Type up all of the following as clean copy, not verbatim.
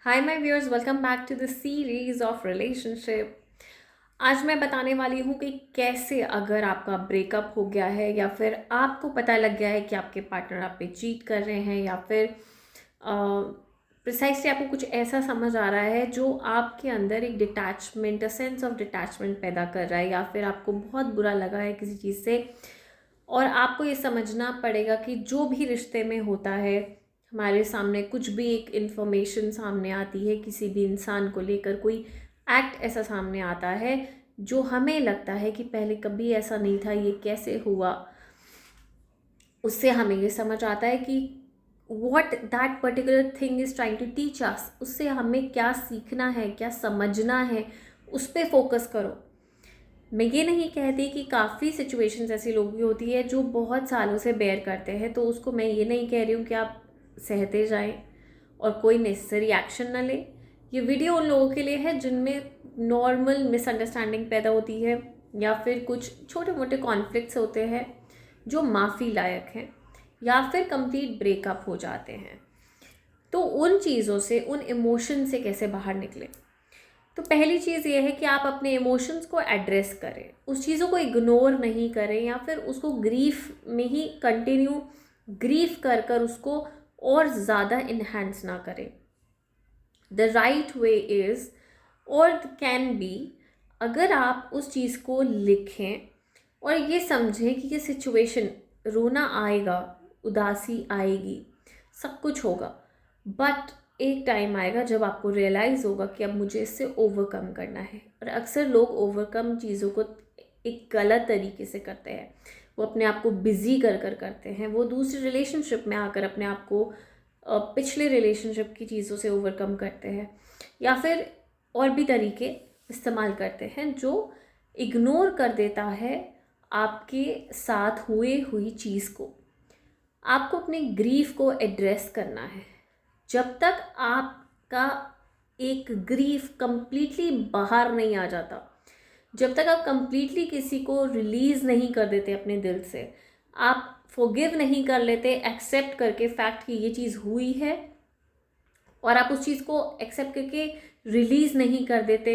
Hi my viewers, welcome back to the series of relationship. आज मैं बताने वाली हूँ कि कैसे अगर आपका ब्रेकअप हो गया है या फिर आपको पता लग गया है कि आपके पार्टनर आप पे चीट कर रहे हैं या फिर प्रिसाइसली आपको कुछ ऐसा समझ आ रहा है जो आपके अंदर एक detachment, a sense of detachment पैदा कर रहा है या फिर आपको बहुत बुरा लगा है किसी चीज़ से। और आपको ये समझना पड़ेगा कि जो भी रिश्ते में होता है, हमारे सामने कुछ भी एक इन्फॉर्मेशन सामने आती है, किसी भी इंसान को लेकर कोई एक्ट ऐसा सामने आता है जो हमें लगता है कि पहले कभी ऐसा नहीं था, ये कैसे हुआ। उससे हमें ये समझ आता है कि what that particular thing is trying to teach us, उससे हमें क्या सीखना है, क्या समझना है, उस पर फोकस करो। मैं ये नहीं कहती कि काफ़ी सिचुएशंस ऐसी लोगों की होती है जो बहुत सालों से बेयर करते हैं, तो उसको मैं ये नहीं कह रही हूँ कि आप सहते जाएं और कोई नेसेसरी एक्शन ना लें। ये वीडियो उन लोगों के लिए है जिनमें नॉर्मल मिसअंडरस्टैंडिंग पैदा होती है या फिर कुछ छोटे मोटे कॉन्फ्लिक्ट्स होते हैं जो माफ़ी लायक हैं या फिर कंप्लीट ब्रेकअप हो जाते हैं। तो उन चीज़ों से, उन इमोशन से कैसे बाहर निकलें। तो पहली चीज़ ये है कि आप अपने इमोशंस को एड्रेस करें, उस चीज़ों को इग्नोर नहीं करें या फिर उसको ग्रीफ में ही कंटिन्यू ग्रीफ कर कर उसको और ज़्यादा इन्हेंस ना करें। द राइट वे इज़ और कैन बी, अगर आप उस चीज़ को लिखें और ये समझें कि ये सिचुएशन, रोना आएगा, उदासी आएगी, सब कुछ होगा, बट एक टाइम आएगा जब आपको रियलाइज़ होगा कि अब मुझे इससे ओवरकम करना है। और अक्सर लोग ओवरकम चीज़ों को एक गलत तरीके से करते हैं। वो अपने आप को बिज़ी कर कर करते हैं, वो दूसरी रिलेशनशिप में आकर अपने आप को पिछले रिलेशनशिप की चीज़ों से ओवरकम करते हैं या फिर और भी तरीके इस्तेमाल करते हैं जो इग्नोर कर देता है आपके साथ हुई चीज़ को। आपको अपने ग्रीफ को एड्रेस करना है। जब तक आपका एक ग्रीफ कंप्लीटली बाहर नहीं आ जाता, जब तक आप कंप्लीटली किसी को रिलीज़ नहीं कर देते अपने दिल से, आप फॉरगिव नहीं कर लेते एक्सेप्ट करके फैक्ट कि ये चीज़ हुई है, और आप उस चीज़ को एक्सेप्ट करके रिलीज़ नहीं कर देते,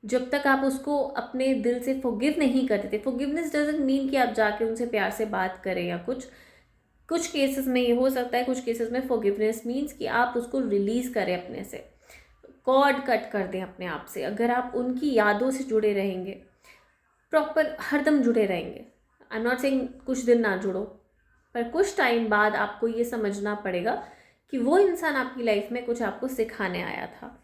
जब तक आप उसको अपने दिल से फॉरगिव नहीं कर देते। फॉरगिवनेस डजंट मीन कि आप जाके उनसे प्यार से बात करें या कुछ केसेस में ये हो सकता है, कुछ केसेस में फॉरगिवनेस मीन्स कि आप उसको रिलीज़ करें अपने से, कॉर्ड कट कर दें अपने आप से। अगर आप उनकी यादों से जुड़े रहेंगे, प्रॉपर हरदम जुड़े रहेंगे, आई एम नॉट सेइंग कुछ दिन ना जुड़ो, पर कुछ टाइम बाद आपको ये समझना पड़ेगा कि वो इंसान आपकी लाइफ में कुछ आपको सिखाने आया था।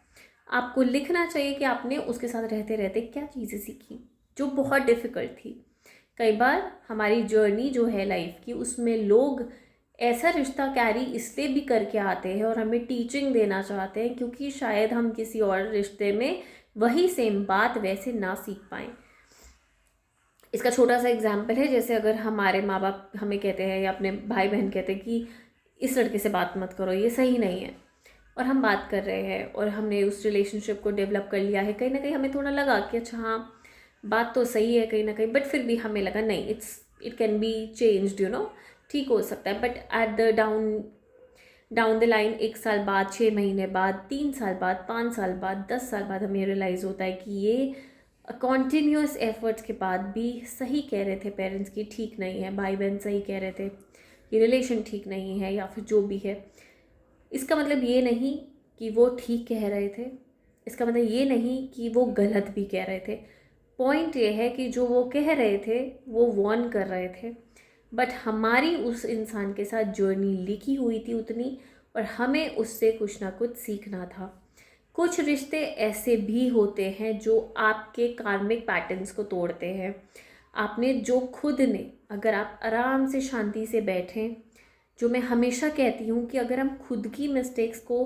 आपको लिखना चाहिए कि आपने उसके साथ रहते रहते क्या चीज़ें सीखी जो बहुत डिफ़िकल्ट थी। कई बार हमारी जर्नी जो है लाइफ की, उसमें लोग ऐसा रिश्ता कैरी इसलिए भी करके आते हैं और हमें टीचिंग देना चाहते हैं क्योंकि शायद हम किसी और रिश्ते में वही सेम बात वैसे ना सीख पाएँ। इसका छोटा सा एग्जाम्पल है, जैसे अगर हमारे माँ बाप हमें कहते हैं या अपने भाई बहन कहते हैं कि इस लड़के से बात मत करो, ये सही नहीं है, और हम बात कर रहे हैं और हमने उस रिलेशनशिप को डेवलप कर लिया है, कहीं ना कहीं हमें थोड़ा लगा कि अच्छा हाँ, बात तो सही है कहीं ना कहीं, बट फिर भी हमें लगा नहीं, इट कैन बी चेंज्ड, ठीक हो सकता है। But at the down down the line, 1 साल बाद, 6 महीने बाद, 3 साल बाद, 5 साल बाद, 10 साल बाद हमें रियलाइज़ होता है कि ये कॉन्टीन्यूस एफर्ट्स के बाद भी सही कह रहे थे पेरेंट्स की, ठीक नहीं है, भाई बहन सही कह रहे थे, ये रिलेशन ठीक नहीं है या फिर जो भी है। इसका मतलब ये नहीं कि वो ठीक कह रहे थे, इसका मतलब ये नहीं कि वो गलत भी कह रहे थे। पॉइंट ये है कि जो वो कह रहे थे वो वॉर्न कर रहे थे, बट हमारी उस इंसान के साथ जर्नी लिखी हुई थी उतनी, और हमें उससे कुछ ना कुछ सीखना था। कुछ रिश्ते ऐसे भी होते हैं जो आपके कार्मिक पैटर्न्स को तोड़ते हैं। आपने जो खुद ने, अगर आप आराम से शांति से बैठें, जो मैं हमेशा कहती हूँ कि अगर हम खुद की मिस्टेक्स को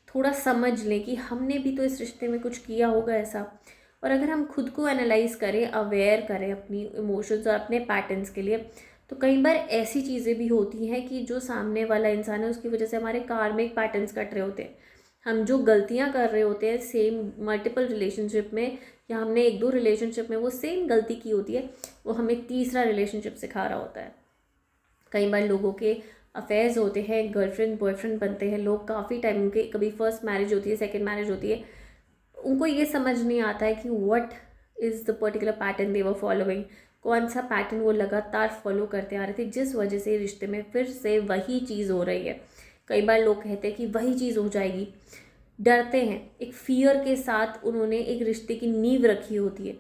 थोड़ा समझ लें कि हमने भी तो इस रिश्ते में कुछ किया होगा ऐसा, और अगर हम खुद को एनालाइज करें, अवेयर करें अपनी इमोशंस और अपने पैटर्न्स के लिए, तो कई बार ऐसी चीज़ें भी होती हैं कि जो सामने वाला इंसान है उसकी वजह से हमारे कार्मिक पैटर्न्स कट रहे होते हैं। हम जो गलतियां कर रहे होते हैं सेम मल्टीपल रिलेशनशिप में, या हमने 1-2 रिलेशनशिप में वो सेम गलती की होती है, वो हमें तीसरा रिलेशनशिप सिखा रहा होता है। कई बार लोगों के अफेयर्स होते हैं, गर्लफ्रेंड बॉयफ्रेंड बनते हैं लोग काफ़ी टाइम, उनके कभी फर्स्ट मैरिज होती है, सेकंड मैरिज होती है, उनको ये समझ नहीं आता है कि what is the particular pattern they were following, कौन सा पैटर्न वो लगातार फॉलो करते आ रहे थे, जिस वजह से रिश्ते में फिर से वही चीज़ हो रही है। कई बार लोग कहते हैं कि वही चीज़ हो जाएगी, डरते हैं, एक फियर के साथ उन्होंने एक रिश्ते की नींव रखी होती है,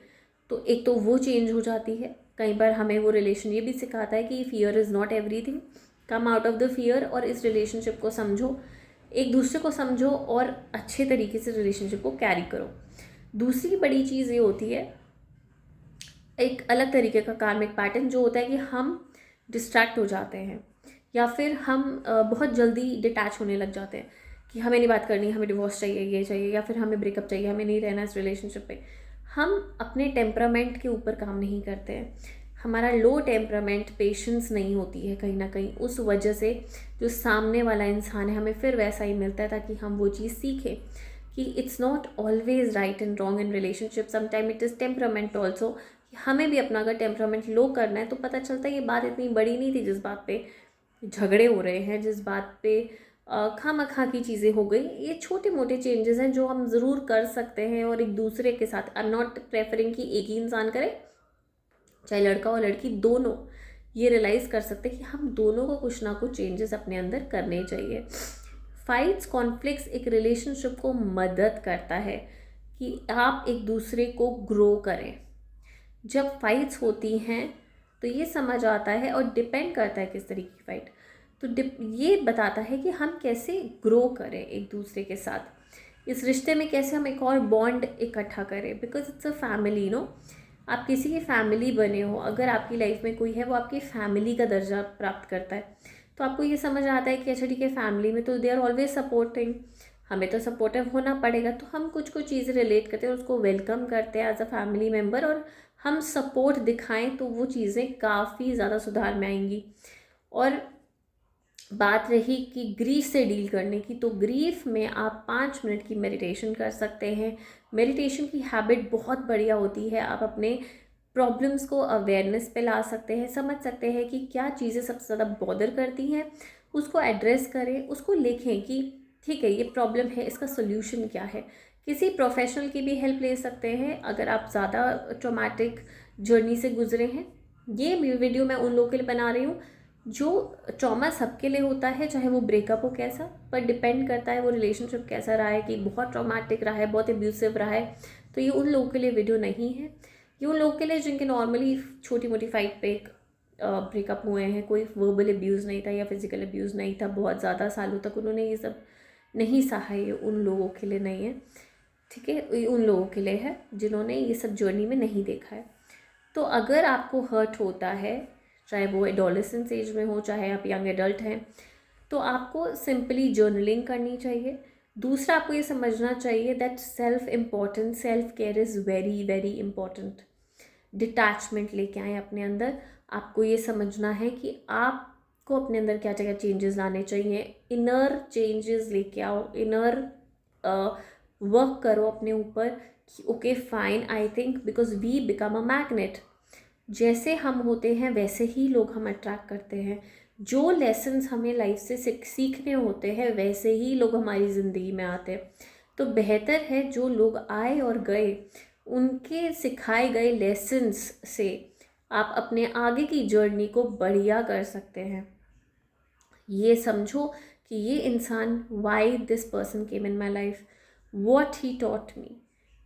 तो एक तो वो चेंज हो जाती है। कई बार हमें वो रिलेशन ये भी सिखाता है कि fear is not everything, come out of the fear और इस रिलेशनशिप को समझो, एक दूसरे को समझो और अच्छे तरीके से रिलेशनशिप को कैरी करो। दूसरी बड़ी चीज़ ये होती है, एक अलग तरीके का कार्मिक पैटर्न जो होता है कि हम डिस्ट्रैक्ट हो जाते हैं या फिर हम बहुत जल्दी डिटैच होने लग जाते हैं कि हमें नहीं बात करनी, हमें डिवोर्स चाहिए, ये चाहिए, या फिर हमें ब्रेकअप चाहिए, हमें नहीं रहना इस रिलेशनशिप पे। हम अपने टेम्परामेंट के ऊपर काम नहीं करते हैं, हमारा लो टेम्परामेंट, पेशेंस नहीं होती है कहीं ना कहीं, उस वजह से जो सामने वाला इंसान है हमें फिर वैसा ही मिलता है, ताकि हम वो चीज़ सीखें कि it's not always right and wrong in relationship, sometime it is temperament also. हमें भी अपना अगर टेम्परामेंट लो करना है तो पता चलता है ये बात इतनी बड़ी नहीं थी जिस बात पे झगड़े हो रहे हैं, जिस बात पे खामखा की चीज़ें हो गई, ये छोटे मोटे चेंजेस हैं जो हम ज़रूर कर सकते हैं। और एक दूसरे के साथ, आई एम नॉट प्रेफरिंग कि एक ही इंसान करे, चाहे लड़का और लड़की दोनों ये रियलाइज़ कर सकते हैं कि हम दोनों को कुछ ना कुछ चेंजेस अपने अंदर करने चाहिए। फाइट्स, कॉन्फ्लिक्ट्स एक रिलेशनशिप को मदद करता है कि आप एक दूसरे को ग्रो करें। जब फाइट्स होती हैं तो ये समझ आता है, और डिपेंड करता है किस तरीके की फाइट, तो ये बताता है कि हम कैसे ग्रो करें एक दूसरे के साथ, इस रिश्ते में कैसे हम एक और बॉन्ड इकट्ठा करें, because it's a family, no, आप किसी की फैमिली बने हो, अगर आपकी लाइफ में कोई है वो आपकी फैमिली का दर्जा प्राप्त करता है, तो आपको ये समझ आता है कि अच्छा ठीक है, फैमिली में तो दे आर ऑलवेज सपोर्टिंग, हमें तो सपोर्टिव होना पड़ेगा, तो हम कुछ कुछ चीज़ें रिलेट करते हैं, उसको वेलकम करते हैं एज अ फैमिली मेम्बर, और हम सपोर्ट दिखाएं तो वो चीज़ें काफ़ी ज़्यादा सुधार में आएंगी। और बात रही कि ग्रीफ से डील करने की, तो ग्रीफ में आप 5 मिनट की मेडिटेशन कर सकते हैं। मेडिटेशन की हैबिट बहुत बढ़िया होती है, आप अपने प्रॉब्लम्स को अवेयरनेस पे ला सकते हैं, समझ सकते हैं कि क्या चीज़ें सबसे ज़्यादा बॉदर करती हैं, उसको एड्रेस करें, उसको लिखें कि ठीक है ये प्रॉब्लम है, इसका सोल्यूशन क्या है। किसी प्रोफेशनल की भी हेल्प ले सकते हैं अगर आप ज़्यादा ट्रॉमेटिक जर्नी से गुजरे हैं। ये वीडियो मैं उन लोगों के लिए बना रही हूँ जो ट्रॉमा सबके लिए होता है, चाहे वो ब्रेकअप हो कैसा, पर डिपेंड करता है वो रिलेशनशिप कैसा रहा है, कि बहुत ट्रॉमेटिक रहा है, बहुत एब्यूसिव रहा है, तो ये उन लोगों के लिए वीडियो नहीं है। ये उन लोगों के लिए जिनके नॉर्मली छोटी मोटी फाइट पे ब्रेकअप हुए हैं, कोई वर्बल अब्यूज़ नहीं था या फिजिकल अब्यूज़ नहीं था, बहुत ज़्यादा सालों तक उन्होंने ये सब नहीं सहा, ये उन लोगों के लिए नहीं है, ठीक है, ये उन लोगों के लिए है जिन्होंने ये सब जर्नी में नहीं देखा है। तो अगर आपको हर्ट होता है, चाहे वो एडोलेसेंस एज में हो, चाहे आप यंग एडल्ट हैं, तो आपको सिंपली जर्नलिंग करनी चाहिए। दूसरा, आपको ये समझना चाहिए that self important, self care is very very important. Detachment लेके आए अपने अंदर, आपको ये समझना है कि आपको अपने अंदर क्या क्या चेंजेस लाने चाहिए, इनर चेंजेस लेके आओ, इनर वर्क करो अपने ऊपर कि okay fine, I think because we become a magnet, जैसे हम होते हैं वैसे ही लोग हम अट्रैक्ट करते हैं, जो लेसन्स हमें लाइफ से सीखने होते हैं वैसे ही लोग हमारी ज़िंदगी में आते हैं। तो बेहतर है जो लोग आए और गए, उनके सिखाए गए लेसन्स से आप अपने आगे की जर्नी को बढ़िया कर सकते हैं। ये समझो कि ये इंसान, why this person came in my life, what he taught me,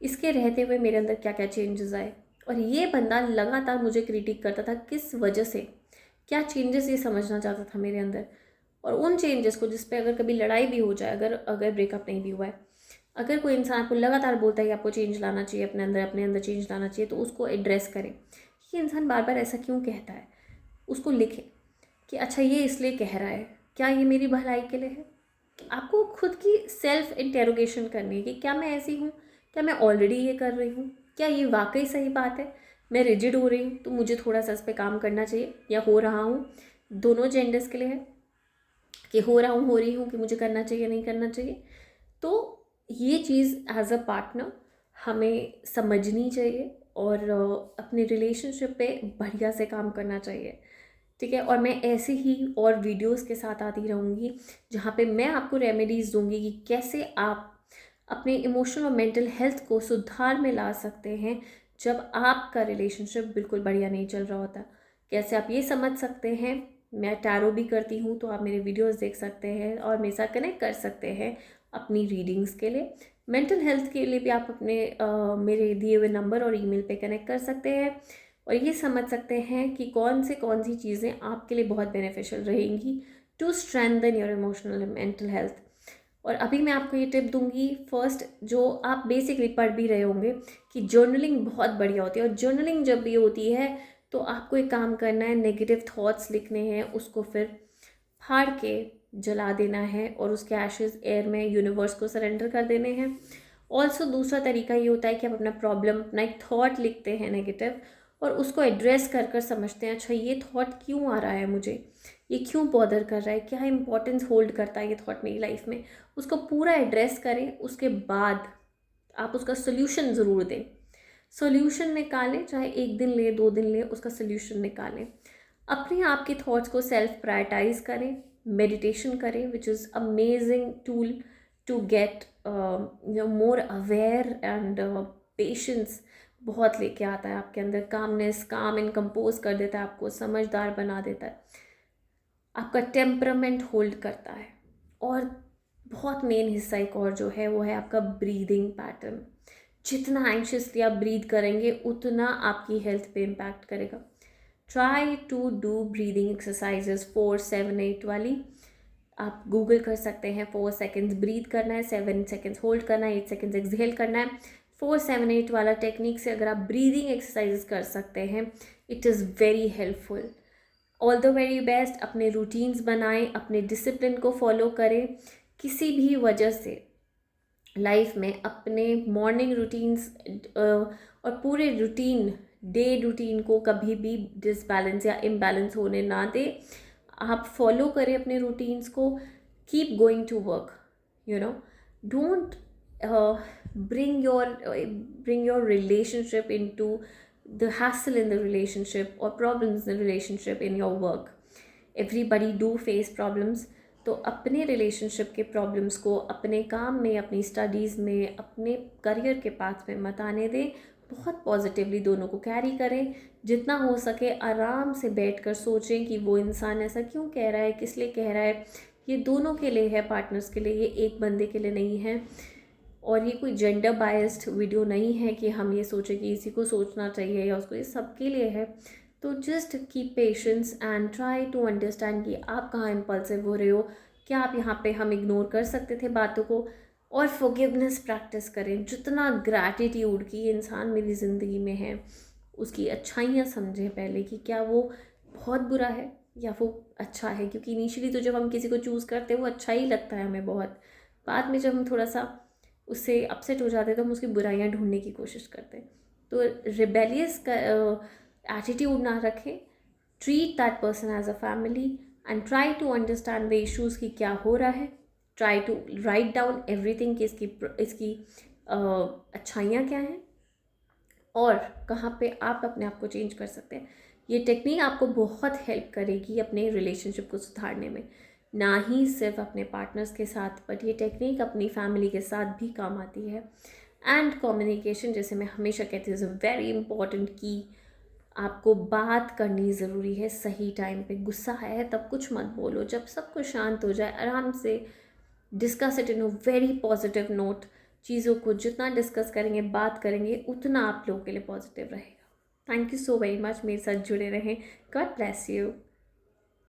इसके रहते हुए मेरे अंदर क्या क्या चेंजेस आए, और ये बंदा लगातार मुझे क्रिटिक करता था किस वजह से, क्या चेंजेस ये समझना चाहता था मेरे अंदर, और उन चेंजेस को जिस पे अगर कभी लड़ाई भी हो जाए, अगर अगर ब्रेकअप नहीं भी हुआ है, अगर कोई इंसान आपको लगातार बोलता है कि आपको चेंज लाना चाहिए अपने अंदर चेंज लाना चाहिए, तो उसको एड्रेस करें, ये इंसान बार बार ऐसा क्यों कहता है, उसको लिखें कि अच्छा ये इसलिए कह रहा है, क्या ये मेरी भलाई के लिए है। आपको खुद की सेल्फ इंटेरोगेशन करनी है कि क्या मैं ऐसी हूँ, क्या मैं ऑलरेडी ये कर रही हूँ, क्या ये वाकई सही बात है, मैं रिजिड हो रही हूँ तो मुझे थोड़ा सा इस पर काम करना चाहिए, या हो रहा हूँ, दोनों जेंडर्स के लिए है कि हो रहा हूँ, हो रही हूँ, कि मुझे करना चाहिए नहीं करना चाहिए। तो ये चीज़ एज अ पार्टनर हमें समझनी चाहिए और अपने रिलेशनशिप पे बढ़िया से काम करना चाहिए, ठीक है। और मैं ऐसे ही और वीडियोस के साथ आती रहूँगी जहाँ पे मैं आपको रेमेडीज़ दूँगी कि कैसे आप अपने इमोशनल और मेंटल हेल्थ को सुधार में ला सकते हैं जब आपका रिलेशनशिप बिल्कुल बढ़िया नहीं चल रहा होता। कैसे आप ये समझ सकते हैं, मैं टैरो भी करती हूँ, तो आप मेरे वीडियोस देख सकते हैं और मेरे साथ कनेक्ट कर सकते हैं अपनी रीडिंग्स के लिए। मेंटल हेल्थ के लिए भी आप अपने मेरे दिए हुए नंबर और ईमेल पे कनेक्ट कर सकते हैं और ये समझ सकते हैं कि कौन सी चीज़ें आपके लिए बहुत बेनिफिशियल रहेंगी to strengthen your emotional and mental health. और अभी मैं आपको ये टिप दूंगी, फर्स्ट जो आप बेसिकली पढ़ भी रहे होंगे कि जर्नलिंग बहुत बढ़िया होती है। और जर्नलिंग जब भी होती है तो आपको एक काम करना है, नेगेटिव थॉट्स लिखने हैं, उसको फिर फाड़ के जला देना है और उसके एशेज़ एयर में यूनिवर्स को सरेंडर कर देने हैं। ऑल्सो दूसरा तरीका ये होता है कि आप अपना प्रॉब्लम, अपना एक थॉट लिखते हैं नेगेटिव और उसको एड्रेस कर कर समझते हैं, अच्छा ये थॉट क्यों आ रहा है मुझे, ये क्यों बॉदर कर रहा है, क्या इंपॉर्टेंस होल्ड करता है ये थॉट मेरी लाइफ में, उसको पूरा एड्रेस करें। उसके बाद आप उसका सोल्यूशन ज़रूर दें, सोल्यूशन निकालें, चाहे 1 दिन ले 2 दिन ले, उसका सोल्यूशन निकालें। अपने आप के थॉट्स को सेल्फ प्रायोरिटाइज करें, मेडिटेशन करें which is amazing tool to get more aware and patience बहुत लेके आता है आपके अंदर, कामनेस, काम एंड कंपोज कर देता है, आपको समझदार बना देता है, आपका टेम्परामेंट होल्ड करता है। और बहुत मेन हिस्सा एक और जो है वो है आपका ब्रीदिंग पैटर्न। जितना एंशियसली आप ब्रीद करेंगे उतना आपकी हेल्थ पे इम्पैक्ट करेगा। Try to do breathing exercises 4-7-8 वाली, आप गूगल कर सकते हैं। 4 सेकेंड्स ब्रीद करना है, 7 सेकेंड्स होल्ड करना है, 8 सेकेंड्स एक्सहेल करना है। 4-7-8 वाला टेक्निक से अगर आप ब्रीदिंग एक्सरसाइज कर सकते हैं, it is very helpful. All the very best. अपने रूटीन्स बनाएं, अपने डिसिप्लिन को फॉलो करें। किसी भी वजह से लाइफ में अपने मॉर्निंग रूटीन्स और पूरे रूटीन, डे रूटीन को कभी भी डिसबैलेंस या इम्बैलेंस होने ना दें। आप फॉलो करें अपने रूटीन्स को, keep going to work, you know, don't bring your relationship into the hassle in the relationship or problems in the relationship in your work. Everybody do face problems, तो अपने relationship के problems को अपने काम में, अपनी studies में, अपने करियर के पाथ में मत आने दें। बहुत पॉजिटिवली दोनों को कैरी करें। जितना हो सके आराम से बैठकर सोचें कि वो इंसान ऐसा क्यों कह रहा है, किस लिए कह रहा है। ये दोनों के लिए है, पार्टनर्स के लिए, ये एक बंदे के लिए नहीं है। और ये कोई जेंडर बायस्ड वीडियो नहीं है कि हम ये सोचें कि इसी को सोचना चाहिए या उसको, ये सबके लिए है। तो just keep patience and try to understand कि आप कहाँ इम्पल्सिव हो रहे हो, क्या आप यहाँ पे हम इग्नोर कर सकते थे बातों को। और फॉरगिवनेस प्रैक्टिस करें। जितना ग्रैटिट्यूड कि इंसान मेरी ज़िंदगी में है, उसकी अच्छाइयाँ समझें पहले कि क्या वो बहुत बुरा है या वो अच्छा है। क्योंकि इनिशियली तो जब हम किसी को चूज़ करते हैं वो अच्छा ही लगता है हमें बहुत, बाद में जब हम थोड़ा सा उससे अपसेट हो जाते हैं तो हम उसकी बुराइयाँ ढूंढने की कोशिश करते हैं। तो रिबेलियस का एटीट्यूड ना रखें। Treat that person as a family and try to understand the issues की क्या हो रहा है। Try to write down everything कि इसकी अच्छाइयाँ क्या हैं और कहाँ पे आप अपने आप को चेंज कर सकते हैं। ये टेक्निक आपको बहुत हेल्प करेगी अपने रिलेशनशिप को सुधारने में, ना ही सिर्फ अपने पार्टनर्स के साथ, बट ये टेक्निक अपनी फैमिली के साथ भी काम आती है। एंड कम्युनिकेशन, जैसे मैं हमेशा कहती हूँ, इज़ अ वेरी इंपॉर्टेंट की। आपको बात करनी ज़रूरी है सही टाइम पे। गुस्सा है तब कुछ मत बोलो, जब सब कुछ शांत हो जाए आराम से discuss it in a very positive note. चीज़ों को जितना डिस्कस करेंगे, बात करेंगे, उतना आप लोगों के लिए पॉजिटिव रहेगा। Thank you so very much, मेरे साथ जुड़े रहें। God bless you.